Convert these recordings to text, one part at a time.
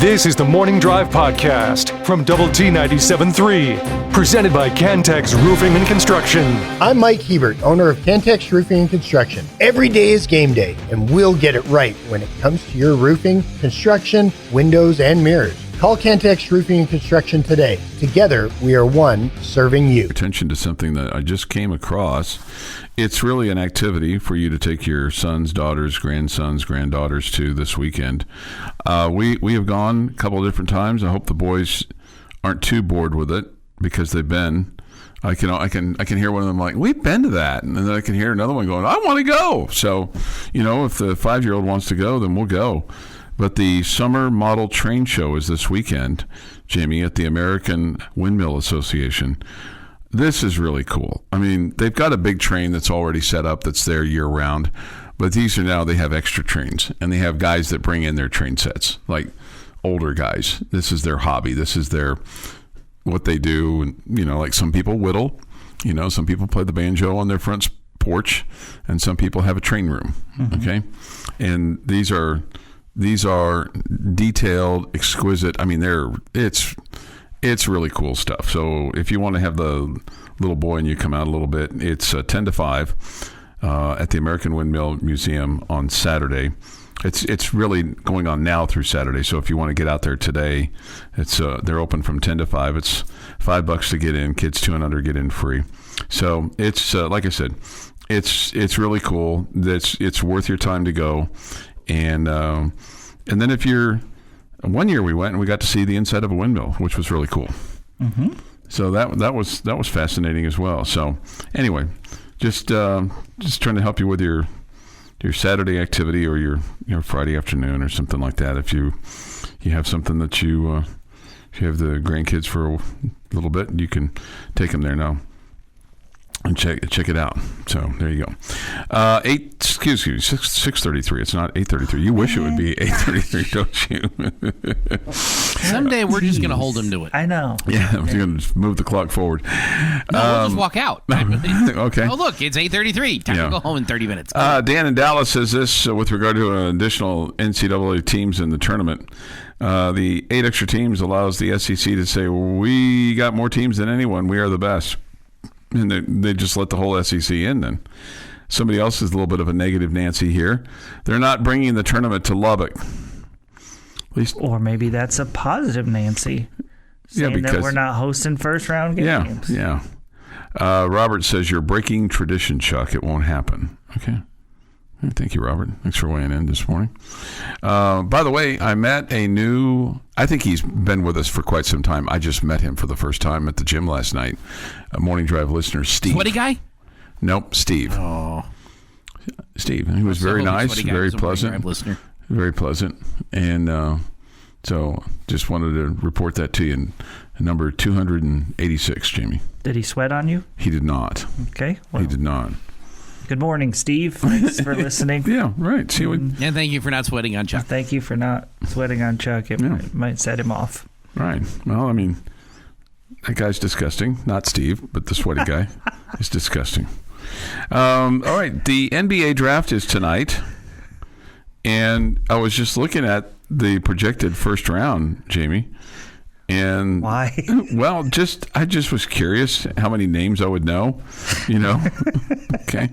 This is the Morning Drive Podcast from Double T 97.3, presented by Cantex Roofing and Construction. I'm Mike Hebert, owner of Cantex Roofing and Construction. Every day is game day, and we'll get it right when it comes to your roofing, construction, windows, and mirrors. Call Cantex Roofing and Construction today. Together, we are one serving you. Attention to something that I just came across. It's really an activity for you to take your sons, daughters, grandsons, granddaughters to this weekend. We have gone a couple of different times. I hope the boys aren't too bored with it because they've been. I can hear one of them like, we've been to that, and then I can hear another one going, I want to go. So, if the 5-year-old wants to go, then we'll go. But the summer model train show is this weekend, Jamie, at the American Windmill Association. This is really cool. I mean, they've got a big train that's already set up that's there year round, but they have extra trains, and they have guys that bring in their train sets, like older guys. This is their hobby. This is what they do. And, like some people whittle, some people play the banjo on their front porch, and some people have a train room. Mm-hmm. Okay. And these are detailed, exquisite. I mean, it's really cool stuff. So if you want to have the little boy and you come out a little bit, it's 10 to 5 at the American Windmill Museum on Saturday. It's really going on now through Saturday. So if you want to get out there today, they're open from 10 to 5. It's $5 to get in. Kids 2 and under get in free. So it's like I said, it's really cool. It's worth your time to go. And then if you're, one year we went and we got to see the inside of a windmill, which was really cool. Mm-hmm. So that was fascinating as well. So anyway, just trying to help you with your Saturday activity or your Friday afternoon or something like that. If you have something that if you have the grandkids for a little bit, you can take them there now and check it out. So there you go. 6:33. It's not 8:33. You wish it would be 8:33, don't you? Someday we're just going to hold him to it. I know. Yeah, we're going to move the clock forward. We'll just walk out. Okay. Oh, look, it's 8:33. Time to go home in 30 minutes. Dan in Dallas says this with regard to additional NCAA teams in the tournament. The 8 extra teams allows the SEC to say, we got more teams than anyone. We are the best. And they just let the whole SEC in then. Somebody else is a little bit of a negative Nancy here. They're not bringing the tournament to Lubbock. At least, or maybe that's a positive Nancy. Saying that we're not hosting first-round games. Yeah. Robert says, you're breaking tradition, Chuck. It won't happen. Okay. Thank you, Robert. Thanks for weighing in this morning. By the way, I met I think he's been with us for quite some time. I just met him for the first time at the gym last night. A Morning Drive listener, Steve. Sweaty guy? Nope, Steve. Oh. Steve. He was very nice, very pleasant. Very pleasant. And so just wanted to report that to you. Number 286, Jamie. Did he sweat on you? He did not. Okay. He did not. Good morning, Steve. Thanks for listening. Yeah, right. And thank you for not sweating on Chuck. Thank you for not sweating on Chuck. It might set him off. Right. Well, I mean, that guy's disgusting. Not Steve, but the sweaty guy is disgusting. All right. The NBA draft is tonight. And I was just looking at the projected first round, Jamie. And why? Well, I just was curious how many names I would know, Okay.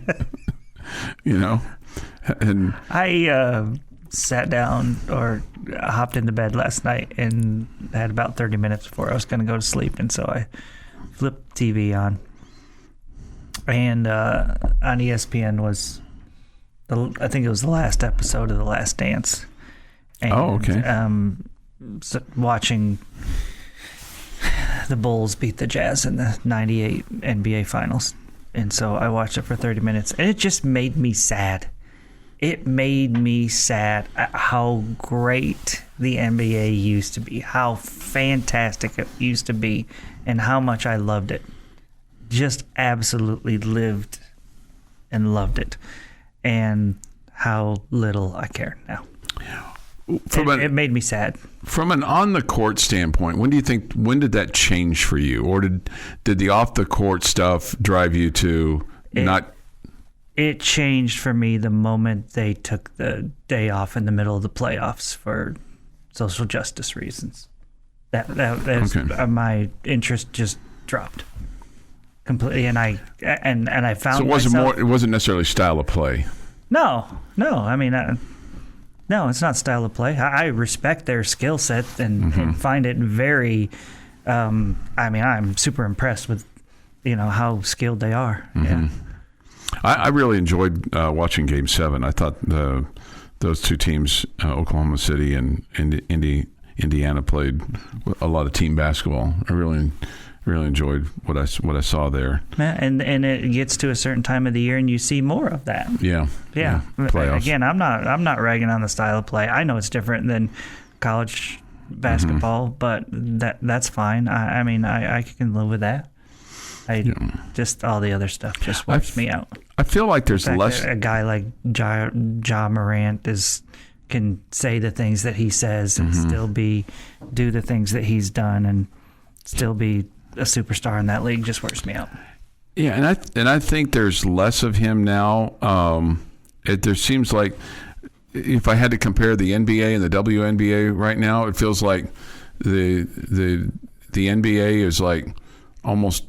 And I sat down or hopped into bed last night and had about 30 minutes before I was going to go to sleep. And so I flipped TV on. And on ESPN was, I think it was the last episode of The Last Dance. And, okay. Watching the Bulls beat the Jazz in the 98 NBA Finals. And so I watched it for 30 minutes, and it just made me sad. It made me sad at how great the NBA used to be, how fantastic it used to be, and how much I loved it. Just absolutely lived and loved it. And how little I care now. It made me sad. From an on-the-court standpoint, when did that change for you? Or did the off-the-court stuff drive you to not... It changed for me the moment they took the day off in the middle of the playoffs for social justice reasons. That's my interest just dropped completely, and I found so it wasn't necessarily style of play. No. I mean, no, it's not style of play. I respect their skill set and find it very. I mean, I'm super impressed with, how skilled they are. Mm-hmm. Yeah. I really enjoyed watching Game 7. I thought those two teams, Oklahoma City and Indiana, played a lot of team basketball. I really enjoyed what I saw there. And it gets to a certain time of the year, and you see more of that. Yeah. Playoffs. Again, I'm not ragging on the style of play. I know it's different than college basketball, but that's fine. I mean, I can live with that. Just all the other stuff just wears me out. I feel like there's less. A guy like Ja Morant can say the things that he says and still do the things that he's done and still be a superstar in that league. Just wears me out. Yeah, and I think there's less of him now. There seems like if I had to compare the NBA and the WNBA right now, it feels like the NBA is like almost.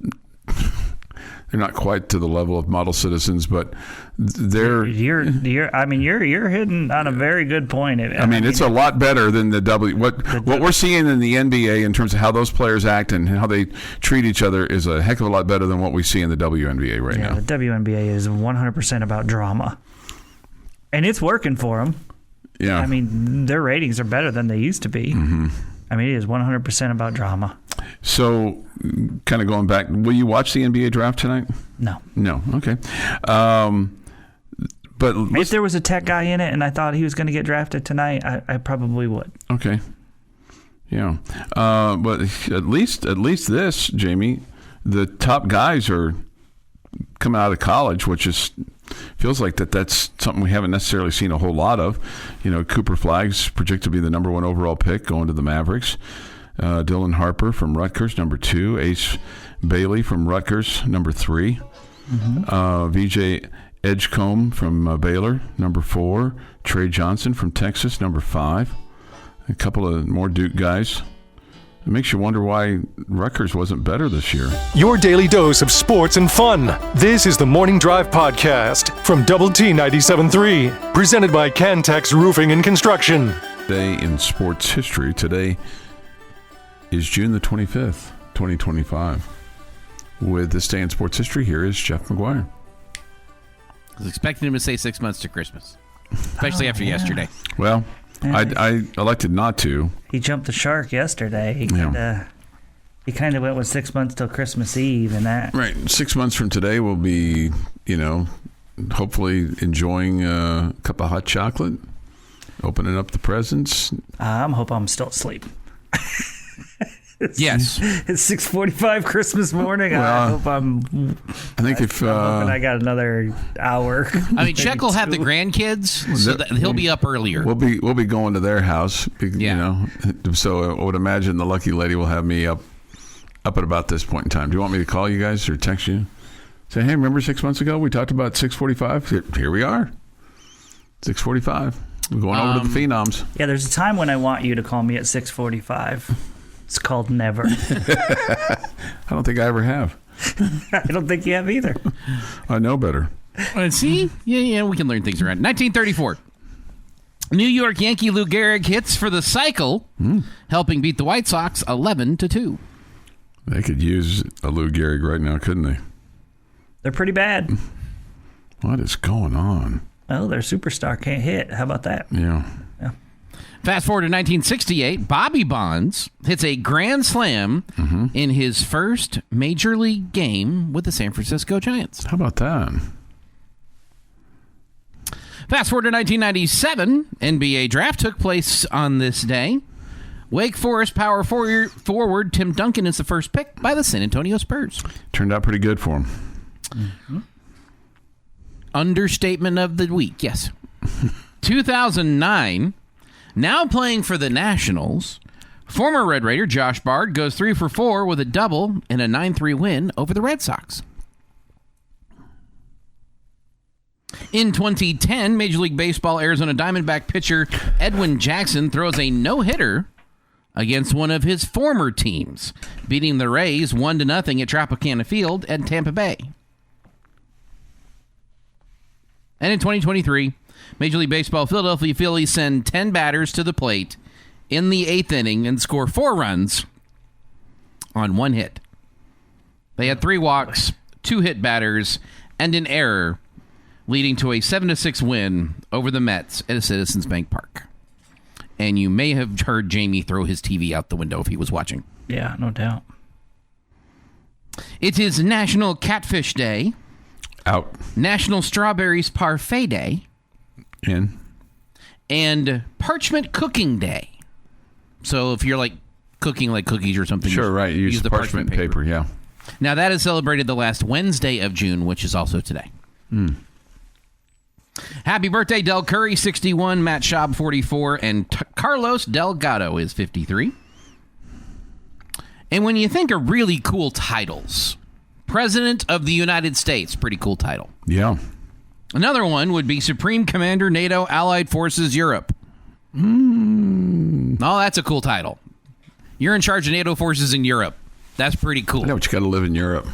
They're not quite to the level of model citizens, but they're. You're hitting on a very good point. I mean, it's a lot better than what we're seeing in the NBA in terms of how those players act and how they treat each other is a heck of a lot better than what we see in the WNBA right now. The WNBA is 100% about drama, and it's working for them. Yeah, I mean, their ratings are better than they used to be. Mm-hmm. I mean, it is 100% about drama. So, kind of going back, will you watch the NBA draft tonight? No. Okay. But if there was a tech guy in it and I thought he was going to get drafted tonight, I probably would. Okay. Yeah. But at least this, Jamie, the top guys are coming out of college, which feels like that's something we haven't necessarily seen a whole lot of. Cooper Flagg's projected to be the number 1 overall pick going to the Mavericks. Dylan Harper from Rutgers, number 2. Ace Bailey from Rutgers, number 3. VJ Edgecombe from Baylor, number 4. Trey Johnson from Texas, number 5. A couple of more Duke guys. It makes you wonder why Rutgers wasn't better this year. Your daily dose of sports and fun. This is the Morning Drive Podcast from Double T 97.3, presented by Cantex Roofing and Construction. Day in sports history. Today is June the 25th, 2025. With this day in sports history, here is Jeff McGuire. I was expecting him to say 6 months to Christmas, especially after yesterday. Well, I elected not to. He jumped the shark yesterday. He kind of went with 6 months till Christmas Eve and that. Right. 6 months from today, we'll be, hopefully enjoying a cup of hot chocolate, opening up the presents. I hope I'm still asleep. Yes. It's 6:45 Christmas morning. Well, I'm hoping I got another hour. I mean, Chuck will have the grandkids, so that he'll be up earlier. We'll be going to their house. So I would imagine the lucky lady will have me up at about this point in time. Do you want me to call you guys or text you? Say, hey, remember 6 months ago we talked about 6:45? Here we are. 6:45. We're going over to the Phenoms. Yeah, there's a time when I want you to call me at 6:45. It's called never. I don't think I ever have. I don't think you have either. I know better. See? Yeah, we can learn things around. 1934. New York Yankee Lou Gehrig hits for the cycle, helping beat the White Sox 11-2. They could use a Lou Gehrig right now, couldn't they? They're pretty bad. What is going on? Well, their superstar can't hit. How about that? Yeah. Fast forward to 1968, Bobby Bonds hits a grand slam in his first major league game with the San Francisco Giants. How about that? Fast forward to 1997, NBA draft took place on this day. Wake Forest power forward Tim Duncan is the first pick by the San Antonio Spurs. Turned out pretty good for him. Mm-hmm. Understatement of the week, yes. 2009, now playing for the Nationals, former Red Raider Josh Bard goes 3 for 4 with a double and a 9-3 win over the Red Sox. In 2010, Major League Baseball Arizona Diamondback pitcher Edwin Jackson throws a no-hitter against one of his former teams, beating the Rays 1-0 at Tropicana Field at Tampa Bay. And in 2023, Major League Baseball Philadelphia Phillies send 10 batters to the plate in the 8th inning and score 4 runs on 1 hit. They had 3 walks, 2 hit batters, and an error, leading to a 7-6 win over the Mets at Citizens Bank Park. And you may have heard Jamie throw his TV out the window if he was watching. Yeah, no doubt. It is National Catfish Day. Out. National Strawberries Parfait Day. In. And Parchment Cooking Day. So if you're like cooking like cookies or something, Sure, right. You use the parchment paper, yeah. Now that is celebrated the last Wednesday of June, which is also today. Happy birthday, Del Curry, 61, Matt Schaub, 44, and Carlos Delgado is 53. And when you think of really cool titles, President of the United States, pretty cool title. Yeah. Another one would be Supreme Commander, NATO Allied Forces, Europe. Oh, that's a cool title. You're in charge of NATO forces in Europe. That's pretty cool. I know, but you got to live in Europe.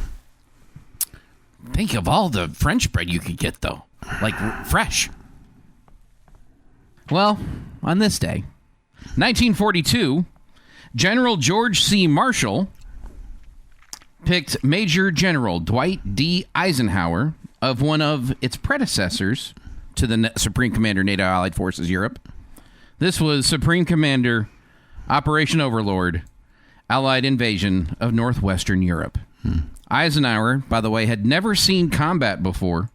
Think of all the French bread you could get, though. Like fresh. Well, on this day, 1942, General George C. Marshall picked Major General Dwight D. Eisenhower of one of its predecessors to the Supreme Commander, NATO Allied Forces, Europe. This was Supreme Commander, Operation Overlord, Allied Invasion of Northwestern Europe. Eisenhower, by the way, had never seen combat before,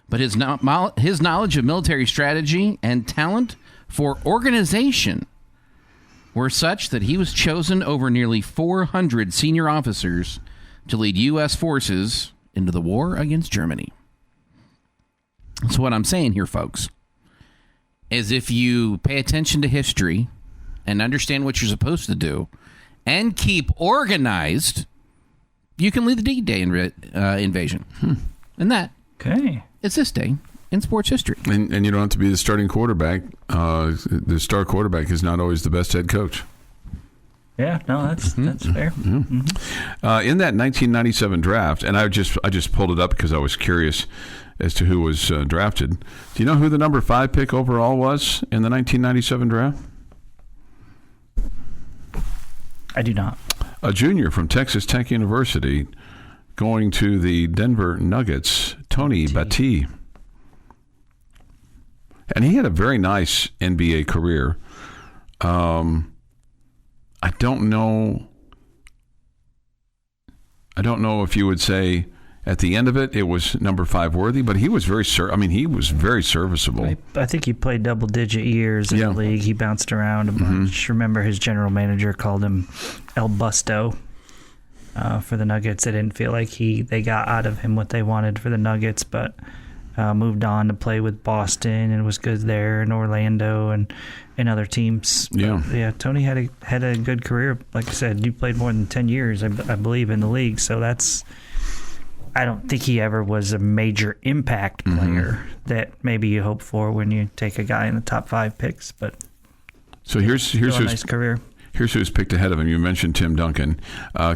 but his knowledge of military strategy and talent for organization were such that he was chosen over nearly 400 senior officers to lead U.S. forces into the war against Germany. So what I'm saying here, folks, is if you pay attention to history and understand what you're supposed to do and keep organized, you can lead the D-Day invasion. And that is this day in sports history. And you don't have to be the starting quarterback. The star quarterback is not always the best head coach. Yeah, no, that's fair. In that 1997 draft, and I just pulled it up because I was curious as to who was drafted. Do you know who the number 5 pick overall was in the 1997 draft? I do not. A junior from Texas Tech University going to the Denver Nuggets, Tony Battie. And he had a very nice NBA career. I don't know if you would say at the end of it was number 5 worthy, but he was very serviceable. I think he played double-digit years in the league. He bounced around a bunch. Remember, his general manager called him El Busto for the Nuggets. They didn't feel like they got out of him what they wanted for the Nuggets, but moved on to play with Boston and was good there, and Orlando and other teams. Yeah, but, yeah. Tony had a good career. Like I said, you played more than 10 years, I believe, in the league. So that's. I don't think he ever was a major impact player that maybe you hope for when you take a guy in the top 5 picks. But so here's a nice career. Here's who's picked ahead of him. You mentioned Tim Duncan,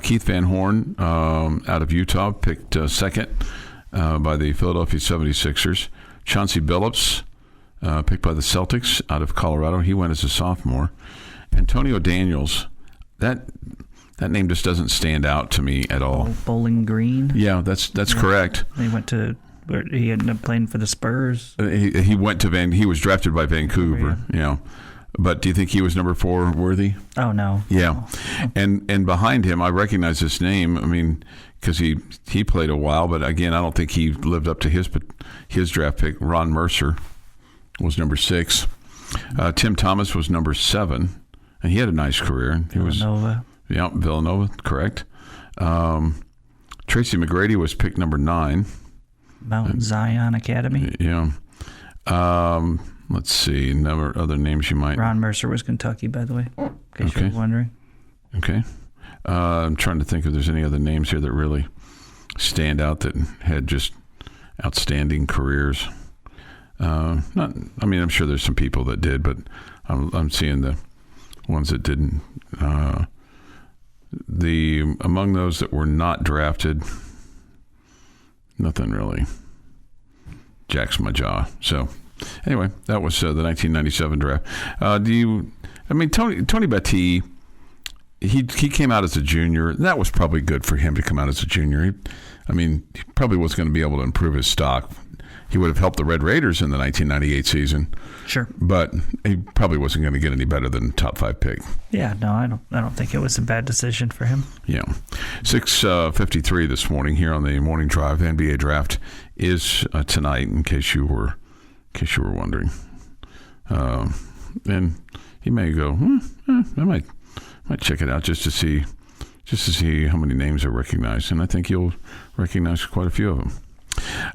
Keith Van Horn out of Utah, picked second by the Philadelphia 76ers. Chauncey Billups, picked by the Celtics out of Colorado. He went as a sophomore. Antonio Daniels, that name just doesn't stand out to me at all. Bowling Green. Yeah, that's correct. He went to where he ended up playing for the Spurs. He went to He was drafted by Vancouver. Yeah. But do you think he was number 4 worthy? Oh no. Yeah, and behind him, I recognize this name. I mean, because he played a while, but again, I don't think he lived up to his draft pick. Ron Mercer was number 6. Tim Thomas was number 7, and he had a nice career. Villanova. Villanova, correct. Tracy McGrady was picked number 9. Mount Zion Academy. Yeah. Let's see. Other names you might. Ron Mercer was Kentucky, by the way, in case you were wondering. Okay. I'm trying to think if there's any other names here that really stand out that had just outstanding careers. Not. I mean, I'm sure there's some people that did, but I'm seeing the ones that didn't. Among those that were not drafted, nothing really jacks my jaw. So anyway, that was the 1997 draft. Tony Battie, he came out as a junior. That was probably good for him to come out as a junior. He probably was going to be able to improve his stock. He would have helped the Red Raiders in the 1998 season. Sure. But he probably wasn't going to get any better than top 5 pick. Yeah, no, I don't think it was a bad decision for him. Yeah. 6:53 this morning here on the Morning Drive. The NBA draft is tonight, in case you were wondering. And he may go, I might check it out just to see how many names are recognized, and I think you'll recognize quite a few of them.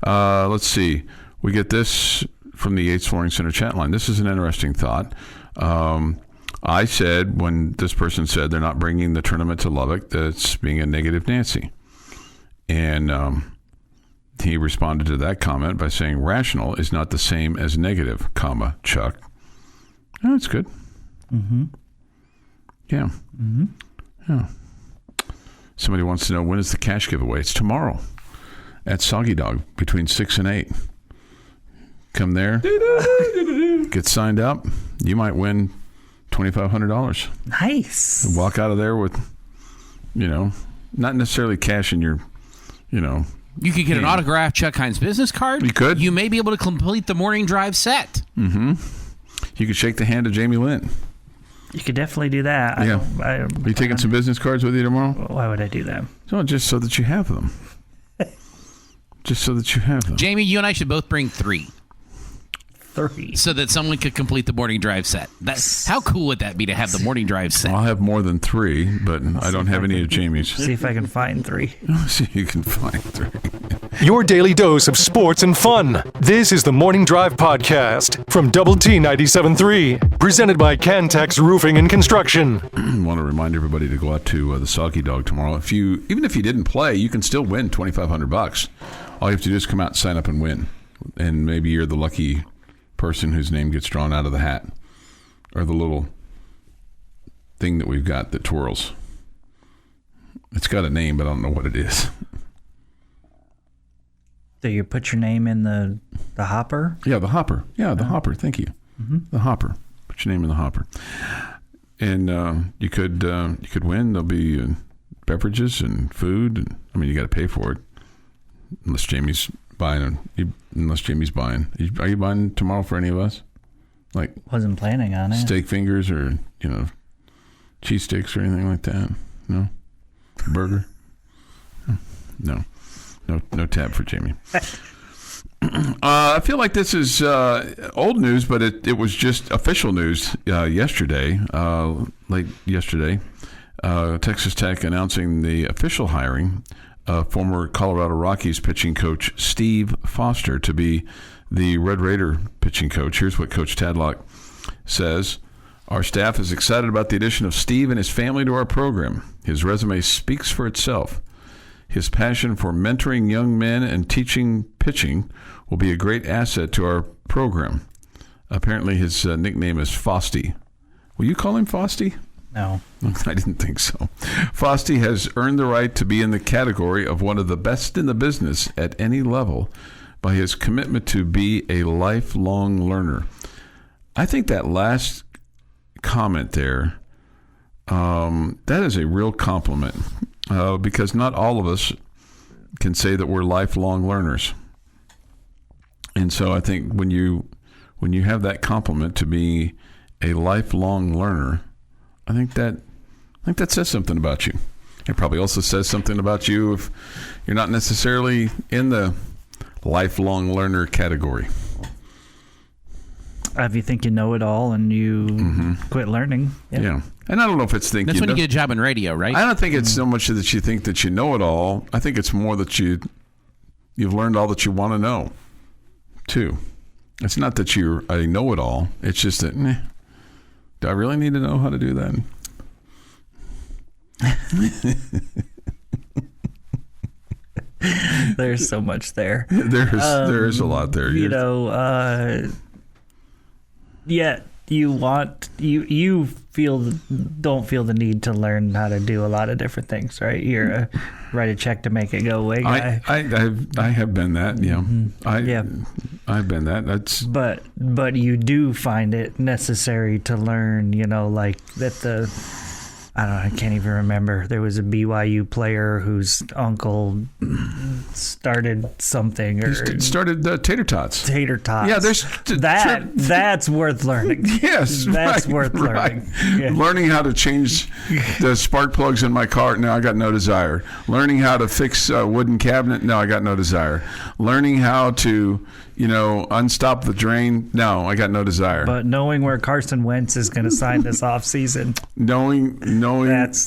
Let's see. We get this from the Yates Flooring Center chat line. This is an interesting thought. I said, when this person said they're not bringing the tournament to Lubbock, that's being a negative Nancy. And he responded to that comment by saying rational is not the same as negative, Chuck. Oh, that's good. Mm-hmm. Yeah. Mm-hmm. Yeah. Somebody wants to know, when is the cash giveaway? It's tomorrow at Soggy Dog between 6 and 8. Come there, get signed up. You might win $2,500. Nice. Walk out of there with, not necessarily cash in your, You could get an autographed Chuck Heinz business card. You could. You may be able to complete the morning drive set. Mm-hmm. You could shake the hand of Jamie Lent. You could definitely do that. Yeah. Are you taking some business cards with you tomorrow? Why would I do that? So just so that you have them. Jamie, you and I should both bring 3. 3. So that someone could complete the morning drive set. How cool would that be to have the morning drive set? I'll have more than 3, but I don't have any of Jamie's. See if I can find 3. See if you can find 3. Your daily dose of sports and fun. This is the Morning Drive Podcast from Double T 97.3, presented by Cantex Roofing and Construction. I want to remind everybody to go out to the Soggy Dog tomorrow. Even if you didn't play, you can still win $2,500. All you have to do is come out and sign up and win. And maybe you're the lucky person whose name gets drawn out of the hat, or the little thing that we've got that twirls. It's got a name, but I don't know what it is. So you put your name in the hopper? Yeah, the hopper. Yeah, the hopper. Thank you. Mm-hmm. The hopper. Put your name in the hopper. And you could win. There'll be beverages and food. And you got to pay for it. Unless Jamie's buying. Are you buying tomorrow for any of us? Wasn't planning on it. Steak fingers or, cheese sticks or anything like that? No? Burger? No. No tab for Jamie. I feel like this is old news, but it was just official news yesterday, late yesterday. Texas Tech announcing the official hiring of former Colorado Rockies pitching coach Steve Foster to be the Red Raider pitching coach. Here's what Coach Tadlock says. Our staff is excited about the addition of Steve and his family to our program. His resume speaks for itself. His passion for mentoring young men and teaching pitching will be a great asset to our program. Apparently his nickname is Fosty. Will you call him Fosty? No. I didn't think so. Fosty has earned the right to be in the category of one of the best in the business at any level by his commitment to be a lifelong learner. I think that last comment there, that is a real compliment. Because not all of us can say that we're lifelong learners. And so I think when you have that compliment to be a lifelong learner, I think that says something about you. It probably also says something about you if you're not necessarily in the lifelong learner category. If you think you know it all and you quit learning. Yeah. And I don't know if it's thinking. That's when you get a job in radio, right? I don't think it's so much that you think that you know it all. I think it's more that you've learned all that you want to know, too. It's not that you're a know-it-all. It's just that, do I really need to know how to do that? There's so much there. There is a lot there. Yet you don't feel the need to learn how to do a lot of different things, right? You're a write a check to make it go away guy. I have been that. Yeah. I've been that. That's. But you do find it necessary to learn. Like that I can't even remember. There was a BYU player whose uncle started something started tater tots. Tater tots. Yeah, there's that's worth learning. Yes, that's right, worth learning. Right. Yeah. Learning how to change the spark plugs in my car. No, I got no desire. Learning how to fix a wooden cabinet. No, I got no desire. Learning how to unstop the drain. No, I got no desire. But knowing where Carson Wentz is going to sign this offseason. Knowing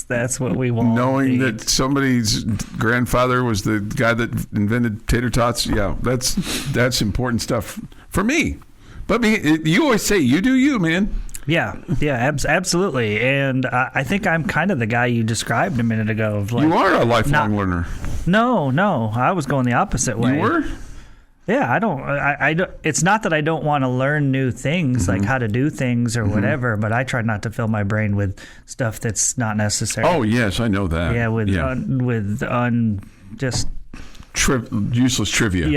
that's what we want. Knowing that somebody's grandfather was the guy that invented tater tots. Yeah, that's important stuff for me. But you always say you do you, man. Yeah, absolutely. And I think I'm kind of the guy you described a minute ago. Of like, you are a lifelong learner. No, I was going the opposite way. You were? Yeah, I don't. It's not that I don't want to learn new things, like how to do things or whatever, but I try not to fill my brain with stuff that's not necessary. Oh yes, I know that. Yeah, just useless trivia.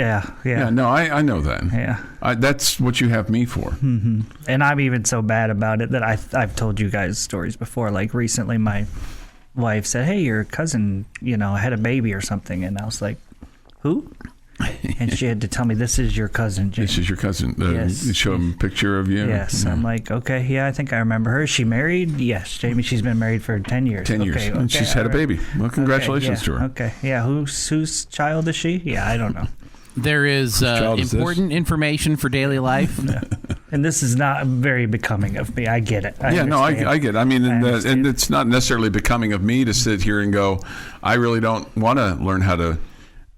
Yeah. No, I know that. Yeah, that's what you have me for. Mm-hmm. And I'm even so bad about it that I've told you guys stories before. Like recently, my wife said, "Hey, your cousin, had a baby or something," and I was like, "Who?" And she had to tell me, "This is your cousin, Jamie." This is your cousin. Yes. Show him a picture of you. Yes. I'm like, okay, yeah, I think I remember her. Is she married? Yes, Jamie, she's been married for 10 years. 10 years. And she's had a baby. Well, congratulations to her. Okay, yeah. Whose child is she? Yeah, I don't know. There is important information for daily life. And this is not very becoming of me. I get it. I get it. I mean, and it's not necessarily becoming of me to sit here and go, I really don't want to learn how to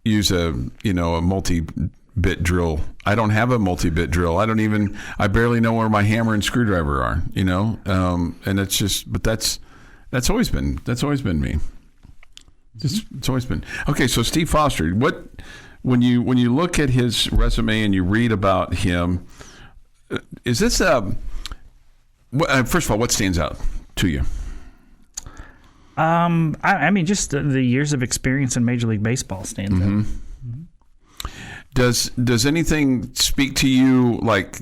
use a multi-bit drill. I don't have a multi-bit drill. I barely know where my hammer and screwdriver are, and it's just, but that's always been me. It's always been. Okay. So Steve Foster, when you look at his resume and you read about him, is this first of all, what stands out to you? I mean, just the years of experience in Major League Baseball stands out. Mm-hmm. Does anything speak to you, like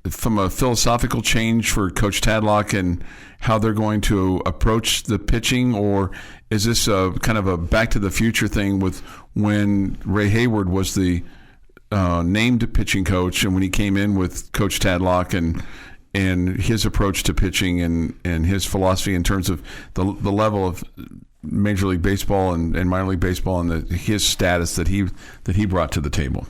from a philosophical change for Coach Tadlock and how they're going to approach the pitching, or is this a kind of a Back to the Future thing with when Ray Hayward was the named pitching coach, and when he came in with Coach Tadlock and his approach to pitching and his philosophy in terms of the level of Major League Baseball and minor league baseball and his status that he brought to the table?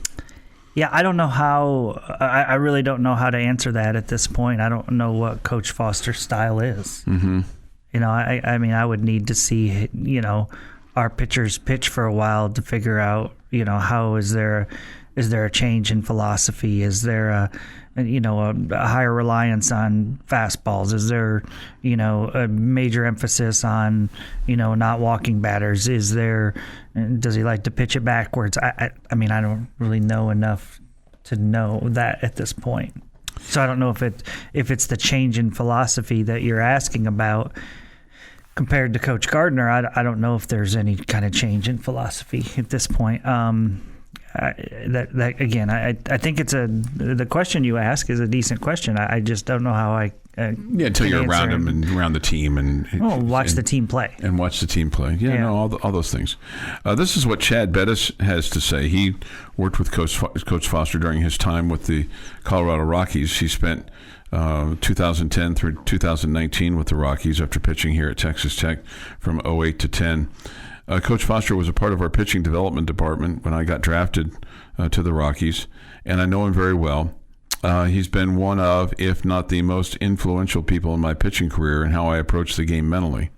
Yeah, I don't know how. I really don't know how to answer that at this point. I don't know what Coach Foster's style is. Mm-hmm. I mean, I would need to see our pitchers pitch for a while to figure out how is there a change in philosophy? Is there a higher reliance on fastballs? Is there, a major emphasis on, not walking batters? Does he like to pitch it backwards? I mean, I don't really know enough to know that at this point. So I don't know if it's the change in philosophy that you're asking about compared to Coach Gardner. I don't know if there's any kind of change in philosophy at this point. That again, I think the question you ask is a decent question. I just don't know how I until you're around him and around the team and watch the team play all those things. This is what Chad Bettis has to say. He worked with Coach Foster during his time with the Colorado Rockies. He spent 2010 through 2019 with the Rockies after pitching here at Texas Tech from 2008 to 10. Coach Foster was a part of our pitching development department when I got drafted to the Rockies, and I know him very well. He's been one of, if not the most influential people in my pitching career and how I approach the game mentally.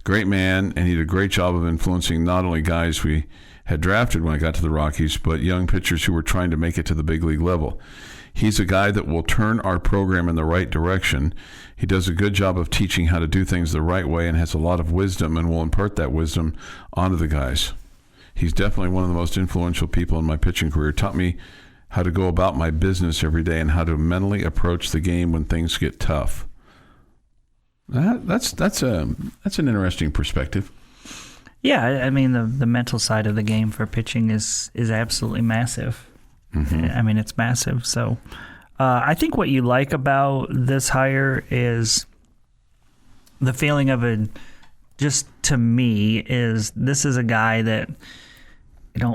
Great man, and he did a great job of influencing not only guys we had drafted when I got to the Rockies, but young pitchers who were trying to make it to the big league level. He's a guy that will turn our program in the right direction. He does a good job of teaching how to do things the right way and has a lot of wisdom and will impart that wisdom onto the guys. He's definitely one of the most influential people in my pitching career. Taught me how to go about my business every day and how to mentally approach the game when things get tough. That's an interesting perspective. Yeah, I mean the mental side of the game for pitching is absolutely massive. I mean, it's massive. So I think what you like about this hire is the feeling of it. Just to me, is this is a guy that,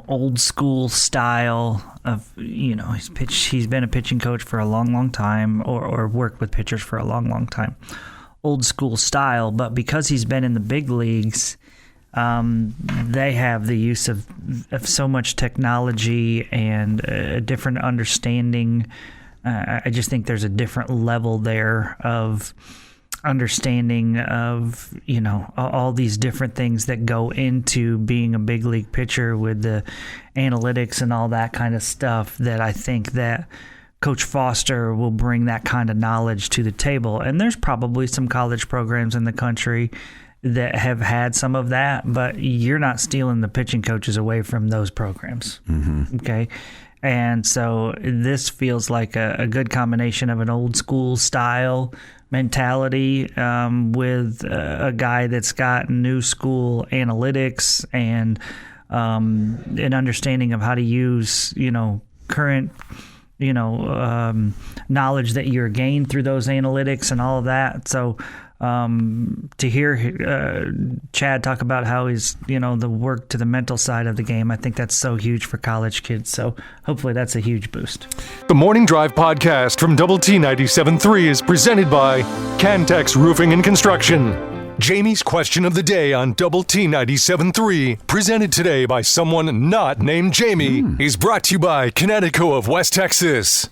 old school style of, he's been a pitching coach for a long time, or worked with pitchers for a long time. Old school style, but because he's been in the big leagues, they have the use of so much technology and a different understanding. I just think there's a different level there of understanding of, all these different things that go into being a big league pitcher with the analytics and all that kind of stuff, that I think that Coach Foster will bring that kind of knowledge to the table. And there's probably some college programs in the country that have had some of that, but you're not stealing the pitching coaches away from those programs. Okay. And so this feels like a good combination of an old school style mentality with a guy that's got new school analytics and an understanding of how to use, current, knowledge that you're gained through those analytics and all of that. So to hear Chad talk about how he's, the work to the mental side of the game, I think that's so huge for college kids. So hopefully that's a huge boost. The Morning Drive podcast from Double T 97.3 is presented by Cantex Roofing and Construction. Jamie's question of the day on Double T 97.3, presented today by someone not named Jamie, is brought to you by Connecticut of West Texas.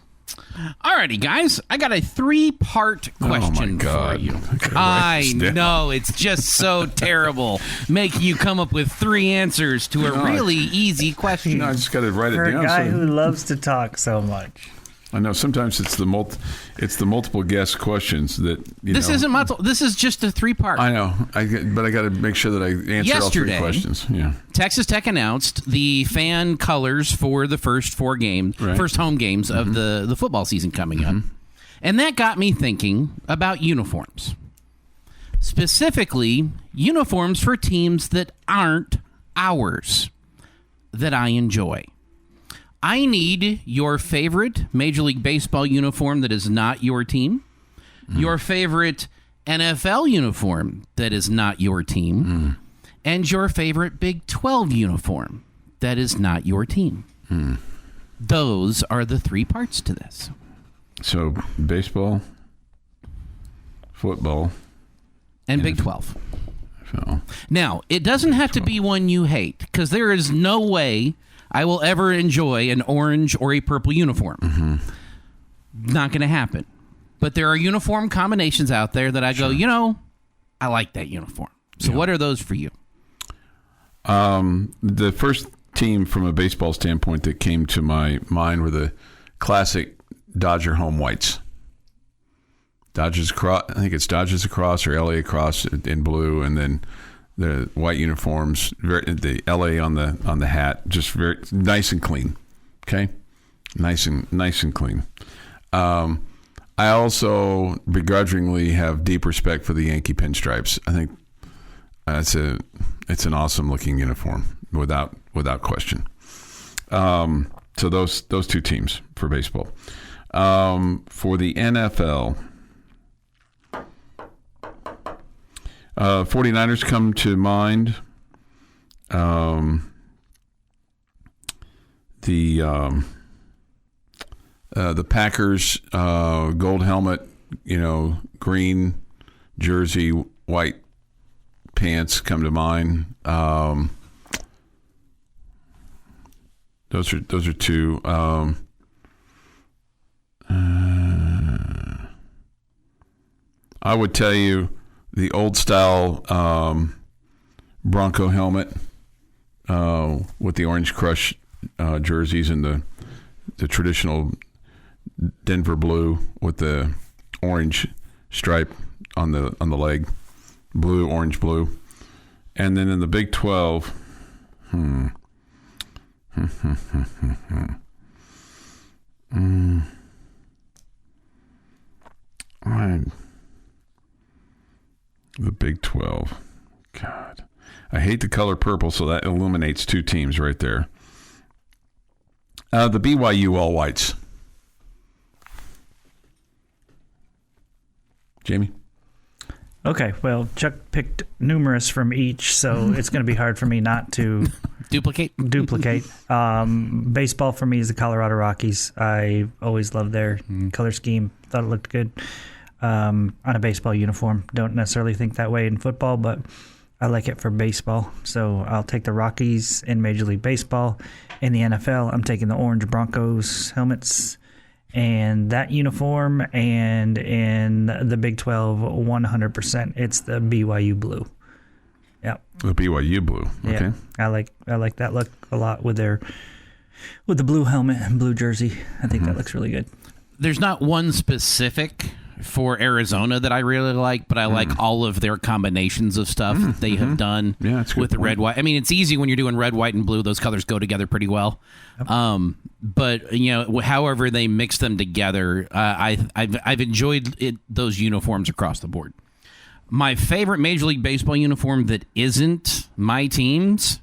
Alrighty, guys, I got a 3-part question for you. I know, it's just so terrible making you come up with 3 answers to a really easy question. I just got to write it For down. a guy who loves to talk so much. I know sometimes it's the multiple guess questions that This isn't multiple. This is just a 3-part. I know, but I got to make sure that I answer all 3 questions. Yeah. Texas Tech announced the fan colors for the first 4 games, first home games of the football season coming up, and that got me thinking about uniforms, specifically uniforms for teams that aren't ours, that I enjoy. I need your favorite Major League Baseball uniform that is not your team, your favorite NFL uniform that is not your team, and your favorite Big 12 uniform that is not your team. Those are the 3 parts to this. So baseball, football, and Big 12. So. Now, it doesn't have to be one you hate, because there is no way I will ever enjoy an orange or a purple uniform. Not going to happen. But there are uniform combinations out there that I go, I like that uniform. So what are those for you? The first team from a baseball standpoint that came to my mind were the classic Dodger home whites. Dodgers across, I think it's Dodgers across or LA across in blue, and then the white uniforms, the LA on the hat, just very nice and clean. Okay, nice and clean. I also begrudgingly have deep respect for the Yankee pinstripes. I think it's an awesome looking uniform without question. So those 2 teams for baseball. For the NFL. 49ers come to mind. The Packers gold helmet, green jersey, white pants come to mind. Those are 2. I would tell you the old style Bronco helmet with the Orange Crush jerseys and the traditional Denver blue with the orange stripe on the leg, blue, orange, blue. And then in the Big 12, The Big 12. God. I hate the color purple, so that eliminates 2 teams right there. The BYU All Whites. Jamie? Okay, well, Chuck picked numerous from each, so it's going to be hard for me not to duplicate. Baseball for me is the Colorado Rockies. I always loved their color scheme. Thought it looked good on a baseball uniform. Don't necessarily think that way in football, but I like it for baseball. So I'll take the Rockies in Major League Baseball. In the NFL, I'm taking the orange Broncos helmets and that uniform. And in the Big 12, 100%, it's the BYU blue. Yeah, the BYU blue. Okay, yeah, I like that look a lot with the blue helmet and blue jersey. I think that looks really good. There's not one specific for Arizona that I really like, but I like all of their combinations of stuff that they have done with the red, white. I mean, it's easy when you're doing red, white, and blue. Those colors go together pretty well. Yep. But, however they mix them together, I've enjoyed those uniforms across the board. My favorite Major League Baseball uniform that isn't my team's,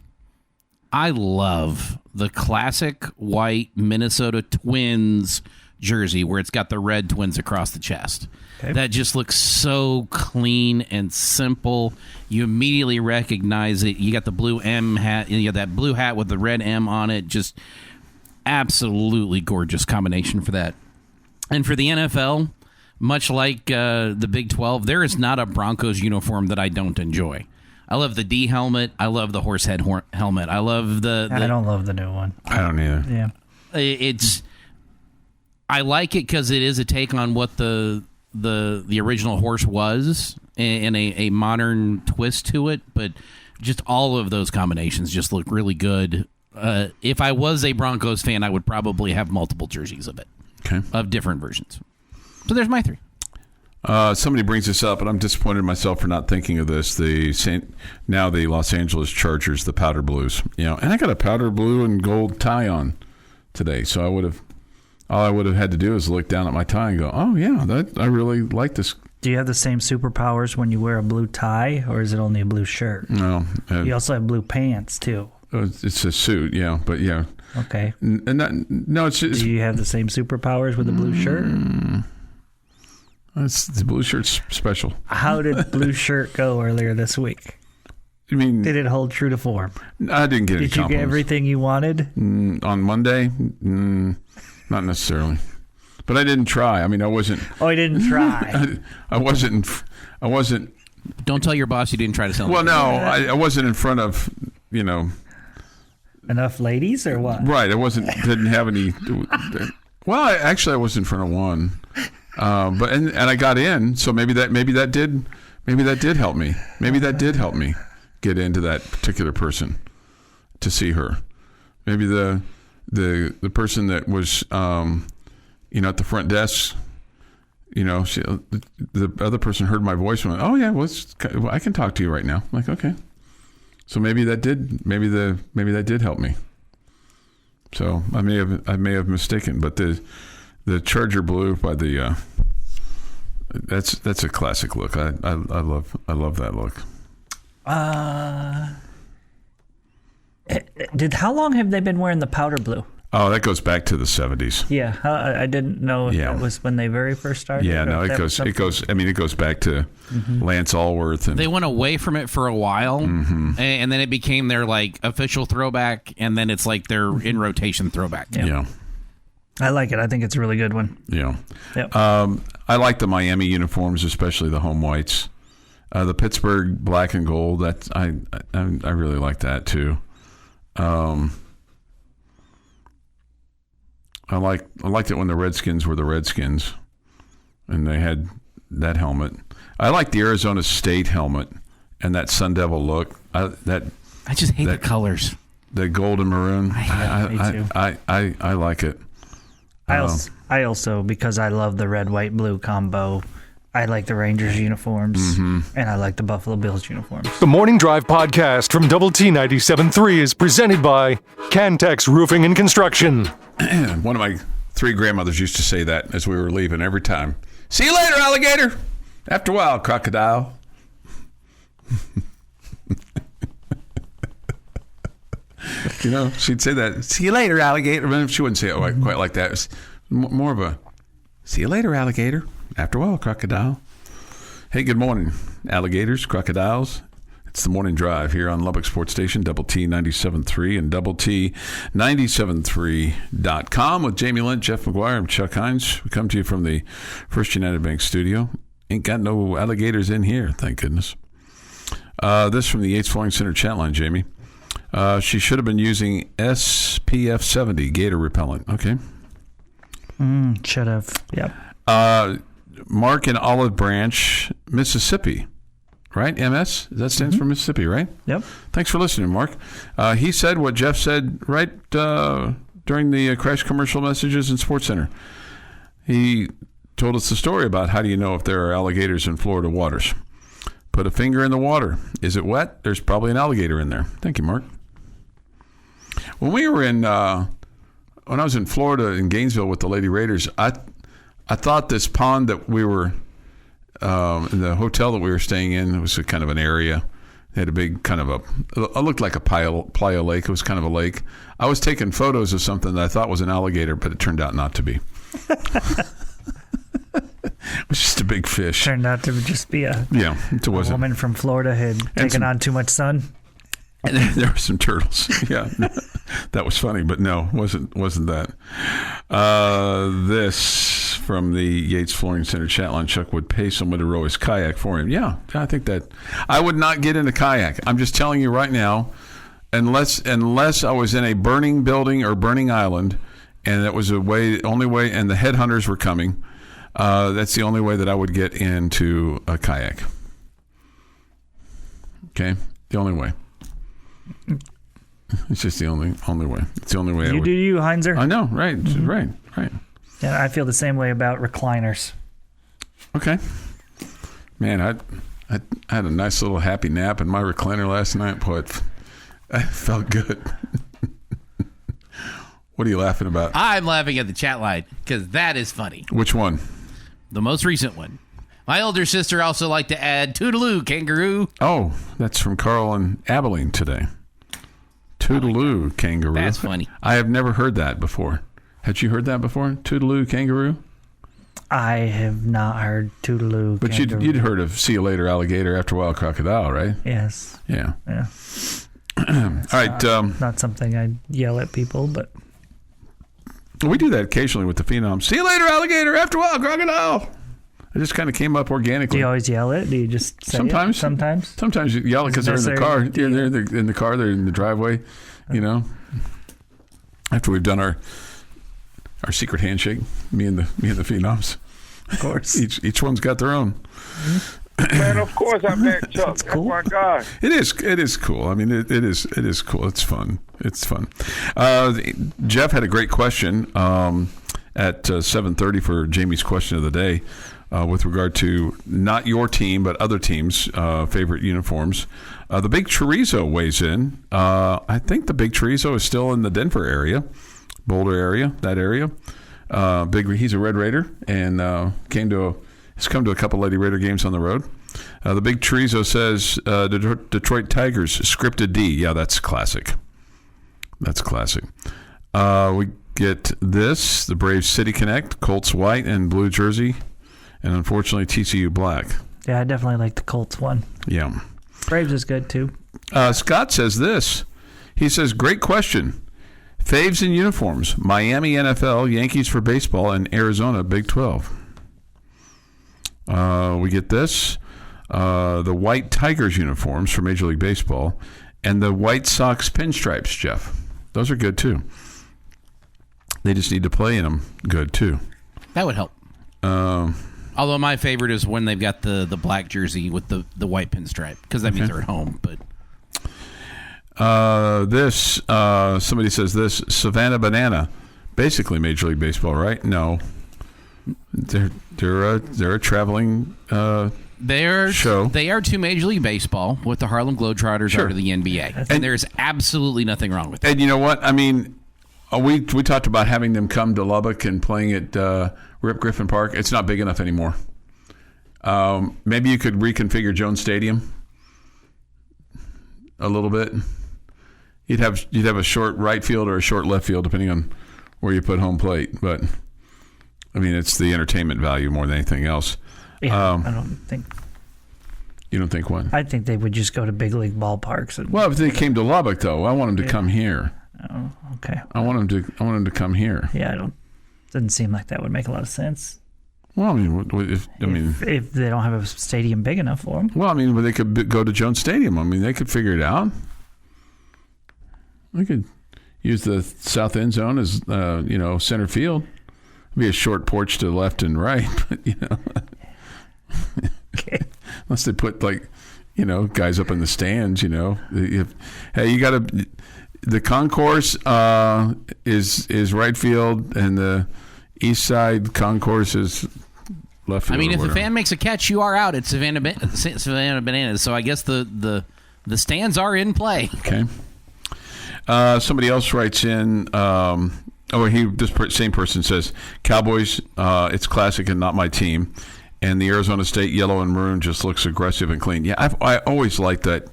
I love the classic white Minnesota Twins jersey where it's got the red Twins across the chest. Okay. That just looks so clean and simple. You immediately recognize it. You got the blue M hat, that blue hat with the red M on it. Just absolutely gorgeous combination for that. And for the NFL, much like the Big 12, there is not a Broncos uniform that I don't enjoy. I love the D helmet. I love the horse head helmet. I love the I don't love the new one. I don't either. Yeah. I like it because it is a take on what the original horse was and a modern twist to it. But just all of those combinations just look really good. If I was a Broncos fan, I would probably have multiple jerseys of it, of different versions. So there's my 3. Somebody brings this up, and I'm disappointed in myself for not thinking of this. Now the Los Angeles Chargers, the powder blues, and I got a powder blue and gold tie on today, so all I would have had to do is look down at my tie and go, oh yeah, I really like this. Do you have the same superpowers when you wear a blue tie, or is it only a blue shirt? No. You also have blue pants too. It's a suit, but yeah. Okay. It's just. Do you have the same superpowers with the blue shirt? The blue shirt's special. How did blue shirt go earlier this week? You mean, did it hold true to form? I didn't get any compliments. Did you get everything you wanted? On Monday? Not necessarily. But I didn't try. I mean, I wasn't. Oh, I didn't try. I wasn't. Don't tell your boss you didn't try to sell. Well, no, I wasn't in front of, enough ladies or what? Right. Didn't have any. Well, I was in front of one. But I got in, so maybe that did help me. Maybe that did help me get into that particular person to see her. Maybe the person that was at the front desk, the other person heard my voice and went, oh yeah, I can talk to you right now. I'm like, okay. So maybe that did help me. So I may have mistaken, but the Charger blue by the that's a classic look. I love that look. How long have they been wearing the powder blue? Oh, that goes back to the 70s. Yeah, I didn't know if that was when they very first started. Yeah, no, it goes back to Lance Allworth, and they went away from it for a while, and then it became their official throwback, and then it's like their in rotation throwback. Yeah. I like it. I think it's a really good one. Yeah. Yep. I like the Miami uniforms, especially the home whites. The Pittsburgh black and gold. That I really like that too. I liked it when the Redskins were the Redskins, and they had that helmet. I like the Arizona State helmet and that Sun Devil look. I just hate the colors. The gold and maroon. I like it. I also, because I love the red, white, blue combo, I like the Rangers uniforms, and I like the Buffalo Bills uniforms. The Morning Drive podcast from Double T 97.3 is presented by Cantex Roofing and Construction. One of my 3 grandmothers used to say that as we were leaving every time. See you later, alligator. After a while, crocodile. You know, she'd say that. See you later, alligator. I mean, she wouldn't say it quite like that. It was more of a, see you later, alligator. After a while, crocodile. Hey, good morning, alligators, crocodiles. It's the Morning Drive here on Lubbock Sports Station, Double T 97.3 and Double T 97.3.com with Jamie Lent, Jeff McGuire, and Chuck Heinz. We come to you from the First United Bank studio. Ain't got no alligators in here, thank goodness. This from the Yates Flooring Center chat line, Jamie. She should have been using SPF 70 gator repellent. Okay. Should have. Yep. Mark in Olive Branch, Mississippi, right? MS? That stands for Mississippi, right? Yep. Thanks for listening, Mark. He said what Jeff said right during the Crash commercial messages in Sports Center. He told us the story about how do you know if there are alligators in Florida waters. Put a finger in the water. Is it wet? There's probably an alligator in there. Thank you, Mark. When we were when I was in Florida in Gainesville with the Lady Raiders, I thought this pond that we were in the hotel that we were staying in, it was a kind of an area. It had a big kind of it looked like a playa lake. It was kind of a lake. I was taking photos of something that I thought was an alligator, but it turned out not to be. It was just a big fish. Turned out to just be a woman from Florida had taken on too much sun. And there were some turtles. Yeah, that was funny, but no, wasn't that. This from the Yates Flooring Center chat line. Chuck would pay someone to row his kayak for him. Yeah, I think that. I would not get into kayak. I'm just telling you right now, unless I was in a burning building or burning island, and that was only way, and the headhunters were coming. That's the only way that I would get into a kayak. Okay, the only way. It's just the only way. It's the only way. You do you, Heinzer. I know, right, right. Yeah, I feel the same way about recliners. Okay, man, I had a nice little happy nap in my recliner last night. Boy, I felt good. What are you laughing about? I'm laughing at the chat line because that is funny. Which one? The most recent one. My older sister also liked to add toodaloo, kangaroo. Oh, that's from Carl and Abilene today. Toodaloo, kangaroo. That's funny. I have never heard that before. Had you heard that before? Toodaloo, kangaroo? I have not heard toodaloo, but kangaroo. But you'd heard of see you later, alligator, after a while, crocodile, right? Yes. Yeah. All right. Not something I yell at people, but... We do that occasionally with the phenoms. See you later, alligator, after a while, crocodile. It just kind of came up organically. Do you always yell it? Do you just say sometimes? It? Sometimes? Sometimes you yell it because they're in the car. Yeah, they're in the car. They're in the driveway, you know. After we've done our secret handshake, me and the phenoms. Of course. Each one's got their own. Man, of course I met Chuck. That's cool. Oh my God. It is cool. I mean, it is cool. It's fun. Jeff had a great question at 7:30 for Jamie's question of the day. With regard to not your team, but other teams' favorite uniforms. The Big Chorizo weighs in. I think the Big Chorizo is still in the Denver area, Boulder area, that area. He's a Red Raider and has come to a couple Lady Raider games on the road. The Big Chorizo says Detroit Tigers, scripted D. Yeah, that's classic. We get this, the Braves City Connect, Colts white and blue jersey. And unfortunately, TCU black. Yeah, I definitely like the Colts one. Yeah. Braves is good, too. Scott says this. He says, great question. Faves and uniforms. Miami NFL, Yankees for baseball, and Arizona Big 12. We get this. The white Tigers uniforms for Major League Baseball. And the White Sox pinstripes, Jeff. Those are good, too. They just need to play in them good, too. That would help. Although my favorite is when they've got the black jersey with the white pinstripe, because that means they're at home. But somebody says this, Savannah Banana, basically Major League Baseball, right? No. They're a traveling show. They are to Major League Baseball what the Harlem Globetrotters are to the NBA, and there's absolutely nothing wrong with that. And you know what? I mean, we talked about having them come to Lubbock and playing at Rip Griffin Park. It's not big enough anymore. Maybe you could reconfigure Jones Stadium a little bit. You'd have a short right field or a short left field, depending on where you put home plate. But I mean, it's the entertainment value more than anything else. Yeah, I don't think. You don't think what? I think they would just go to big league ballparks. Well, if they came to Lubbock, though, I want them to come here. Oh, okay. I want them to come here. Yeah, doesn't seem like that would make a lot of sense. Well, I mean, if they don't have a stadium big enough for them. Well, I mean, they could go to Jones Stadium. I mean, they could figure it out. We could use the south end zone as center field. It'd be a short porch to the left and right, but Okay. Unless they put guys up in the stands. Hey, you got to. The concourse is right field, and the east side concourse is left field. I mean, if the fan makes a catch, you are out. It's Savannah Bananas. So I guess the stands are in play. Okay. Somebody else writes in. This same person says, Cowboys, it's classic and not my team. And the Arizona State yellow and maroon just looks aggressive and clean. Yeah, I always liked that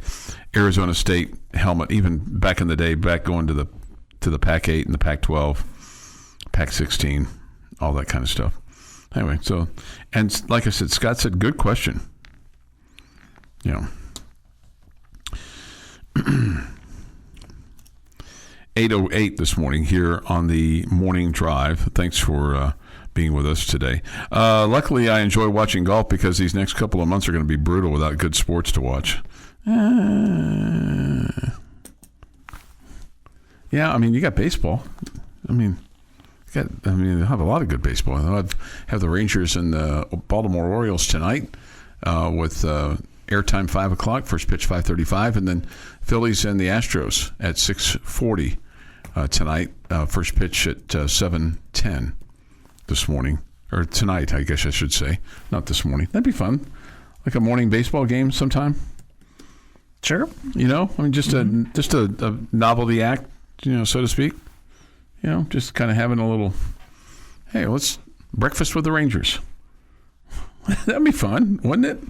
Arizona State helmet, even back in the day, back going to the Pac-8 and the Pac-12, Pac-16, all that kind of stuff. Anyway, and like I said, Scott said, good question. 8:08 this morning here on the morning drive. Thanks for being with us today. Luckily, I enjoy watching golf because these next couple of months are going to be brutal without good sports to watch. Yeah, I mean, you got baseball. I have a lot of good baseball. I have the Rangers and the Baltimore Orioles tonight with airtime 5 o'clock, first pitch 5:35, and then Phillies and the Astros at 6:40 tonight, first pitch at 7:10 this morning, or tonight, I guess I should say, not this morning. That'd be fun, like a morning baseball game sometime. Sure. Just a novelty act, so to speak. Just kind of having a little, hey, let's breakfast with the Rangers. That'd be fun, wouldn't it?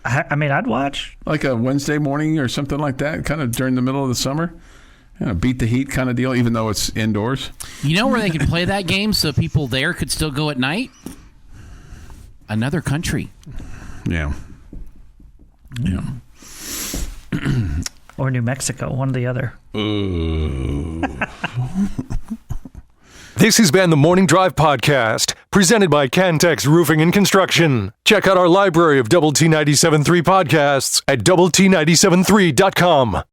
I mean, I'd watch. Like a Wednesday morning or something like that, kind of during the middle of the summer. Beat the heat kind of deal, even though it's indoors. You know where they could play that game so people there could still go at night? Another country. Yeah. Yeah. Or New Mexico, one or the other. This has been the Morning Drive Podcast, presented by Cantex Roofing and Construction. Check out our library of Double T 97.3 podcasts at doublet97.3.com.